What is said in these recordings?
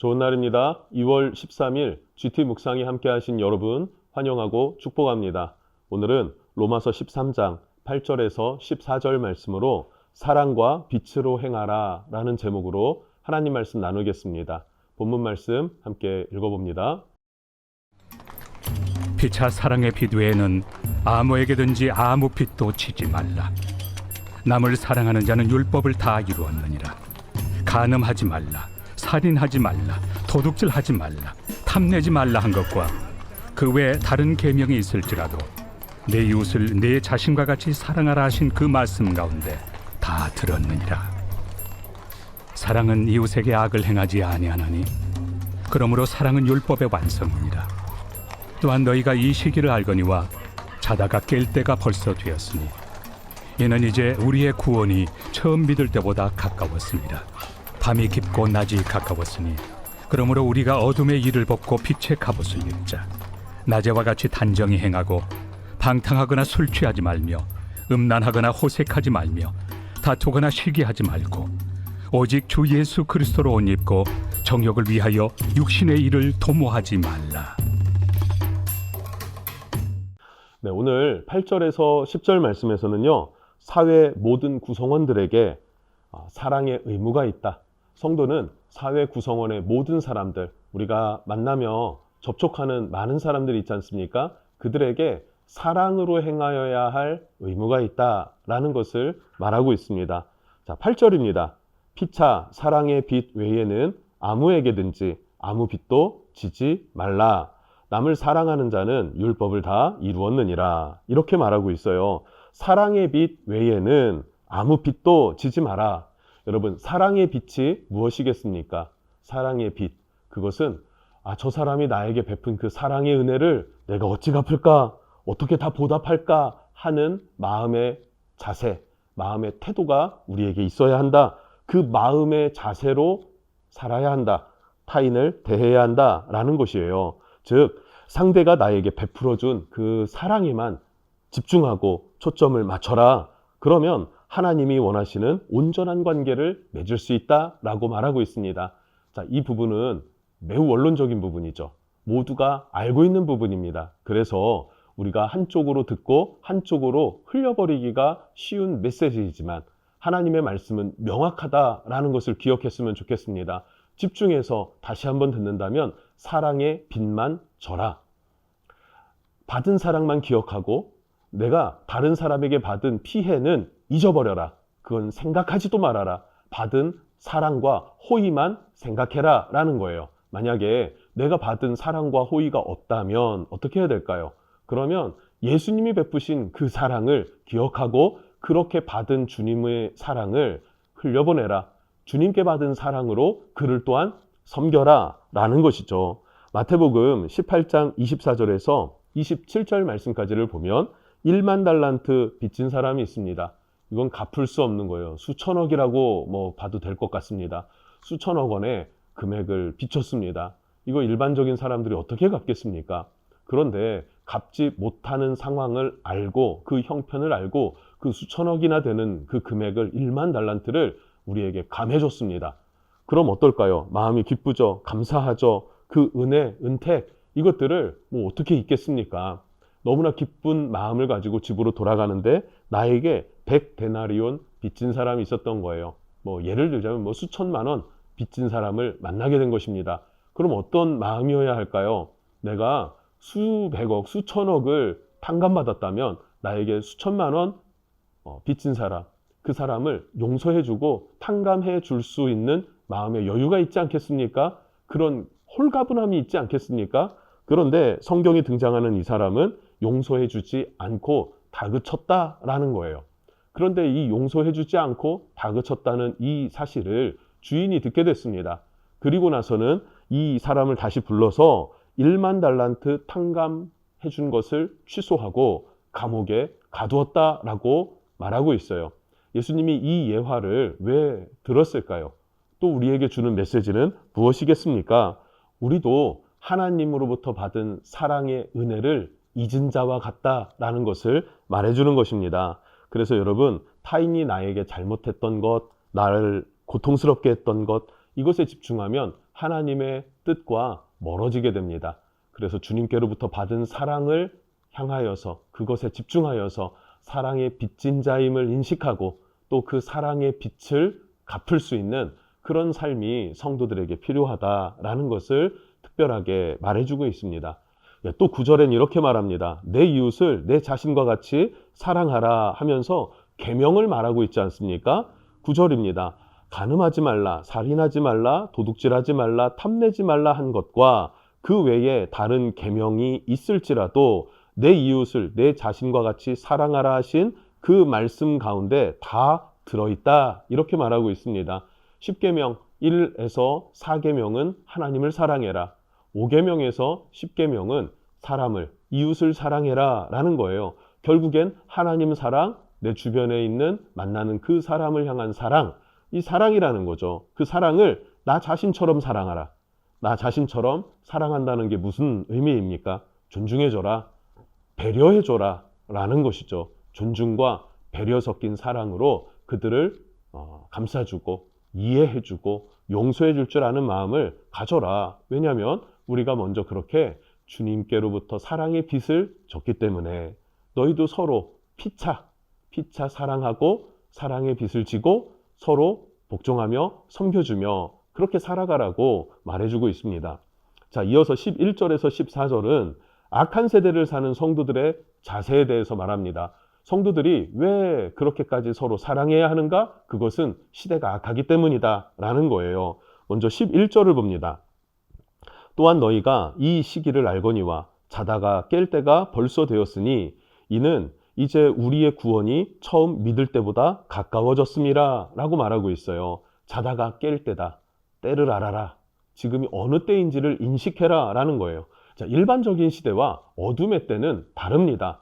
좋은 날입니다. 2월 13일 GT 묵상에 함께 하신 여러분 환영하고 축복합니다. 오늘은 로마서 13장 8절에서 14절 말씀으로 사랑과 빛으로 행하라 라는 제목으로 하나님 말씀 나누겠습니다. 본문 말씀 함께 읽어봅니다. 피차 사랑의 빛 외에는 아무에게든지 아무 빛도 지지 말라. 남을 사랑하는 자는 율법을 다 이루었느니라. 간음하지 말라, 살인하지 말라, 도둑질하지 말라, 탐내지 말라 한 것과 그 외에 다른 계명이 있을지라도 내 이웃을 내 자신과 같이 사랑하라 하신 그 말씀 가운데 다 들었느니라. 사랑은 이웃에게 악을 행하지 아니하나니 그러므로 사랑은 율법의 완성이니라. 또한 너희가 이 시기를 알거니와 자다가 깰 때가 벌써 되었으니 이는 이제 우리의 구원이 처음 믿을 때보다 가까웠습니다. 밤이 깊고 낮이 가까웠으니 그러므로 우리가 어둠의 일을 벗고 빛의 갑옷을 입자. 낮에와 같이 단정히 행하고 방탕하거나 술 취하지 말며 음란하거나 호색하지 말며 다투거나 시기하지 말고 오직 주 예수 그리스도로 옷 입고 정욕을 위하여 육신의 일을 도모하지 말라. 네, 오늘 8절에서 10절 말씀에서는요, 사회 모든 구성원들에게 사랑의 의무가 있다. 성도는 사회 구성원의 모든 사람들, 우리가 만나며 접촉하는 많은 사람들이 있지 않습니까? 그들에게 사랑으로 행하여야 할 의무가 있다라는 것을 말하고 있습니다. 자, 8절입니다. 피차 사랑의 빛 외에는 아무에게든지 아무 빛도 지지 말라. 남을 사랑하는 자는 율법을 다 이루었느니라. 이렇게 말하고 있어요. 사랑의 빛 외에는 아무 빛도 지지 마라. 여러분, 사랑의 빛이 무엇이겠습니까? 사랑의 빛. 그것은 저 사람이 나에게 베푼 그 사랑의 은혜를 내가 어찌 갚을까? 어떻게 다 보답할까? 하는 마음의 자세, 마음의 태도가 우리에게 있어야 한다. 그 마음의 자세로 살아야 한다. 타인을 대해야 한다라는 것이에요. 즉, 상대가 나에게 베풀어준 그 사랑에만 집중하고 초점을 맞춰라. 그러면 하나님이 원하시는 온전한 관계를 맺을 수 있다라고 말하고 있습니다. 자, 이 부분은 매우 원론적인 부분이죠. 모두가 알고 있는 부분입니다. 그래서 우리가 한쪽으로 듣고 한쪽으로 흘려버리기가 쉬운 메시지이지만 하나님의 말씀은 명확하다라는 것을 기억했으면 좋겠습니다. 집중해서 다시 한번 듣는다면 사랑의 빛만 져라. 받은 사랑만 기억하고 내가 다른 사람에게 받은 피해는 잊어버려라. 그건 생각하지도 말아라. 받은 사랑과 호의만 생각해라 라는 거예요. 만약에 내가 받은 사랑과 호의가 없다면 어떻게 해야 될까요? 그러면 예수님이 베푸신 그 사랑을 기억하고 그렇게 받은 주님의 사랑을 흘려보내라. 주님께 받은 사랑으로 그를 또한 섬겨라 라는 것이죠. 마태복음 18장 24절에서 27절 말씀까지를 보면 1만 달란트 빚진 사람이 있습니다. 이건 갚을 수 없는 거예요. 수천억이라고 봐도 될 것 같습니다. 수천억 원의 금액을 빚졌습니다. 이거 일반적인 사람들이 어떻게 갚겠습니까? 그런데 갚지 못하는 상황을 알고 그 형편을 알고 그 수천억이나 되는 그 금액을 1만 달란트를 우리에게 감해줬습니다. 그럼 어떨까요? 마음이 기쁘죠? 감사하죠? 그 은혜, 은택 이것들을 어떻게 잊겠습니까? 너무나 기쁜 마음을 가지고 집으로 돌아가는데 나에게 100데나리온 빚진 사람이 있었던 거예요. 예를 들자면 수천만 원 빚진 사람을 만나게 된 것입니다. 그럼 어떤 마음이어야 할까요? 내가 수백억, 수천억을 탕감받았다면 나에게 수천만 원 빚진 사람, 그 사람을 용서해주고 탕감해 줄 수 있는 마음의 여유가 있지 않겠습니까? 그런 홀가분함이 있지 않겠습니까? 그런데 성경에 등장하는 이 사람은 용서해주지 않고 다그쳤다라는 거예요. 그런데 이 용서해주지 않고 다그쳤다는 이 사실을 주인이 듣게 됐습니다. 그리고 나서는 이 사람을 다시 불러서 1만 달란트 탕감해준 것을 취소하고 감옥에 가두었다라고 말하고 있어요. 예수님이 이 예화를 왜 들었을까요? 또 우리에게 주는 메시지는 무엇이겠습니까? 우리도 하나님으로부터 받은 사랑의 은혜를 잊은 자와 같다라는 것을 말해주는 것입니다. 그래서 여러분, 타인이 나에게 잘못했던 것, 나를 고통스럽게 했던 것, 이것에 집중하면 하나님의 뜻과 멀어지게 됩니다. 그래서 주님께로부터 받은 사랑을 향하여서 그것에 집중하여서 사랑의 빚진 자임을 인식하고 또 그 사랑의 빚을 갚을 수 있는 그런 삶이 성도들에게 필요하다라는 것을 특별하게 말해주고 있습니다. 또 9절엔 이렇게 말합니다. 내 이웃을 내 자신과 같이 사랑하라 하면서 계명을 말하고 있지 않습니까? 9절입니다. 간음하지 말라, 살인하지 말라, 도둑질하지 말라, 탐내지 말라 한 것과 그 외에 다른 계명이 있을지라도 내 이웃을 내 자신과 같이 사랑하라 하신 그 말씀 가운데 다 들어있다. 이렇게 말하고 있습니다. 10계명 1에서 4계명은 하나님을 사랑해라. 5계명에서 10계명은 사람을, 이웃을 사랑해라 라는 거예요. 결국엔 하나님 사랑, 내 주변에 있는 만나는 그 사람을 향한 사랑, 이 사랑이라는 거죠. 그 사랑을 나 자신처럼 사랑하라. 나 자신처럼 사랑한다는 게 무슨 의미입니까? 존중해줘라, 배려해줘라 라는 것이죠. 존중과 배려 섞인 사랑으로 그들을 감싸주고 이해해주고 용서해줄 줄 아는 마음을 가져라. 왜냐하면 우리가 먼저 그렇게 주님께로부터 사랑의 빚을 졌기 때문에 너희도 서로 피차 사랑하고 사랑의 빚을 지고 서로 복종하며 섬겨주며 그렇게 살아가라고 말해주고 있습니다. 자, 이어서 11절에서 14절은 악한 세대를 사는 성도들의 자세에 대해서 말합니다. 성도들이 왜 그렇게까지 서로 사랑해야 하는가? 그것은 시대가 악하기 때문이다 라는 거예요. 먼저 11절을 봅니다. 또한 너희가 이 시기를 알거니와 자다가 깰 때가 벌써 되었으니 이는 이제 우리의 구원이 처음 믿을 때보다 가까워졌습니다 라고 말하고 있어요. 자다가 깰 때다. 때를 알아라. 지금이 어느 때인지를 인식해라 라는 거예요. 자, 일반적인 시대와 어둠의 때는 다릅니다.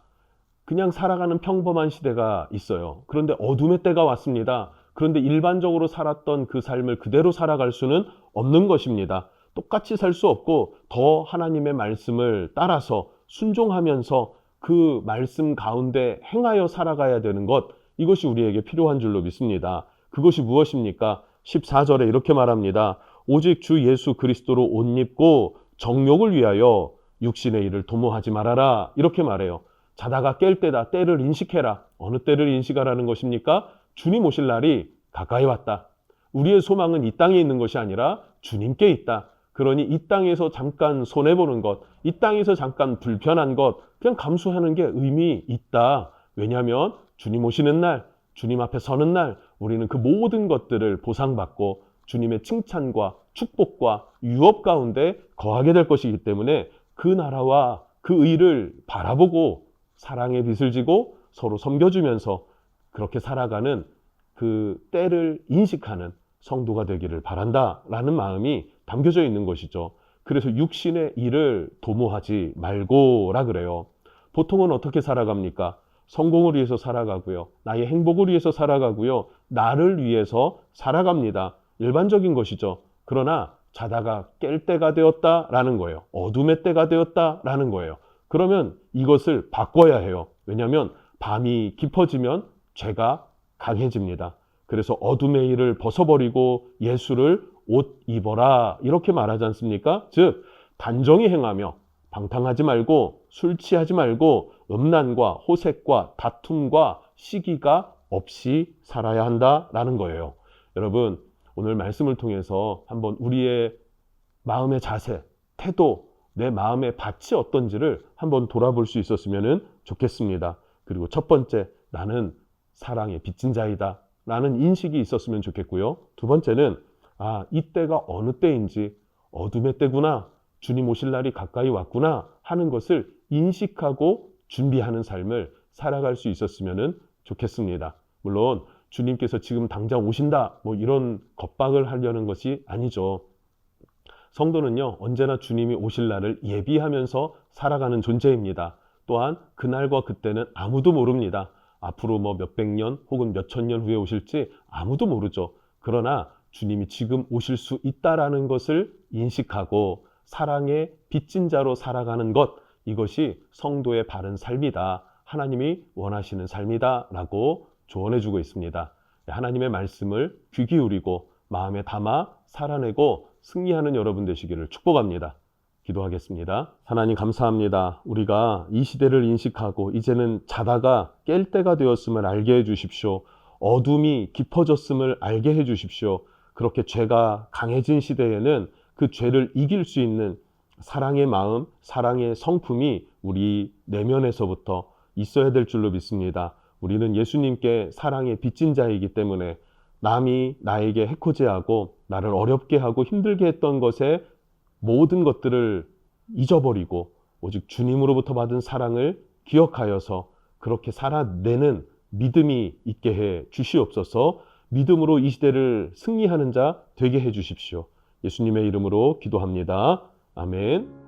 그냥 살아가는 평범한 시대가 있어요. 그런데 어둠의 때가 왔습니다. 그런데 일반적으로 살았던 그 삶을 그대로 살아갈 수는 없는 것입니다. 똑같이 살 수 없고 더 하나님의 말씀을 따라서 순종하면서 그 말씀 가운데 행하여 살아가야 되는 것, 이것이 우리에게 필요한 줄로 믿습니다. 그것이 무엇입니까? 14절에 이렇게 말합니다. 오직 주 예수 그리스도로 옷 입고 정욕을 위하여 육신의 일을 도모하지 말아라. 이렇게 말해요. 자다가 깰 때다. 때를 인식해라. 어느 때를 인식하라는 것입니까? 주님 오실 날이 가까이 왔다. 우리의 소망은 이 땅에 있는 것이 아니라 주님께 있다. 그러니 이 땅에서 잠깐 손해보는 것, 이 땅에서 잠깐 불편한 것, 그냥 감수하는 게 의미 있다. 왜냐하면 주님 오시는 날, 주님 앞에 서는 날, 우리는 그 모든 것들을 보상받고 주님의 칭찬과 축복과 유업 가운데 거하게 될 것이기 때문에 그 나라와 그 의를 바라보고 사랑의 빚을 지고 서로 섬겨주면서 그렇게 살아가는 그 때를 인식하는 성도가 되기를 바란다라는 마음이 담겨져 있는 것이죠. 그래서 육신의 일을 도모하지 말고라 그래요. 보통은 어떻게 살아갑니까? 성공을 위해서 살아가고요. 나의 행복을 위해서 살아가고요. 나를 위해서 살아갑니다. 일반적인 것이죠. 그러나 자다가 깰 때가 되었다라는 거예요. 어둠의 때가 되었다라는 거예요. 그러면 이것을 바꿔야 해요. 왜냐하면 밤이 깊어지면 죄가 강해집니다. 그래서 어둠의 일을 벗어버리고 예수를 옷 입어라 이렇게 말하지 않습니까? 즉 단정히 행하며 방탕하지 말고 술 취하지 말고 음란과 호색과 다툼과 시기가 없이 살아야 한다라는 거예요. 여러분 오늘 말씀을 통해서 한번 우리의 마음의 자세, 태도, 내 마음의 밭이 어떤지를 한번 돌아볼 수 있었으면 좋겠습니다. 그리고 첫 번째, 나는 사랑의 빚진 자이다 라는 인식이 있었으면 좋겠고요. 두 번째는 이때가 어느 때인지 어둠의 때구나, 주님 오실 날이 가까이 왔구나 하는 것을 인식하고 준비하는 삶을 살아갈 수 있었으면 좋겠습니다. 물론 주님께서 지금 당장 오신다 뭐 이런 겁박을 하려는 것이 아니죠. 성도는요 언제나 주님이 오실 날을 예비하면서 살아가는 존재입니다. 또한 그날과 그때는 아무도 모릅니다. 앞으로 뭐 몇백 년 혹은 몇천 년 후에 오실지 아무도 모르죠. 그러나 주님이 지금 오실 수 있다라는 것을 인식하고 사랑의 빚진 자로 살아가는 것, 이것이 성도의 바른 삶이다. 하나님이 원하시는 삶이다 라고 조언해주고 있습니다. 하나님의 말씀을 귀 기울이고 마음에 담아 살아내고 승리하는 여러분 되시기를 축복합니다. 기도하겠습니다. 하나님 감사합니다. 우리가 이 시대를 인식하고 이제는 자다가 깰 때가 되었음을 알게 해주십시오. 어둠이 깊어졌음을 알게 해주십시오. 그렇게 죄가 강해진 시대에는 그 죄를 이길 수 있는 사랑의 마음, 사랑의 성품이 우리 내면에서부터 있어야 될 줄로 믿습니다. 우리는 예수님께 사랑의 빚진 자이기 때문에 남이 나에게 해코지하고 나를 어렵게 하고 힘들게 했던 것에 모든 것들을 잊어버리고 오직 주님으로부터 받은 사랑을 기억하여서 그렇게 살아내는 믿음이 있게 해 주시옵소서. 믿음으로 이 시대를 승리하는 자 되게 해 주십시오. 예수님의 이름으로 기도합니다. 아멘.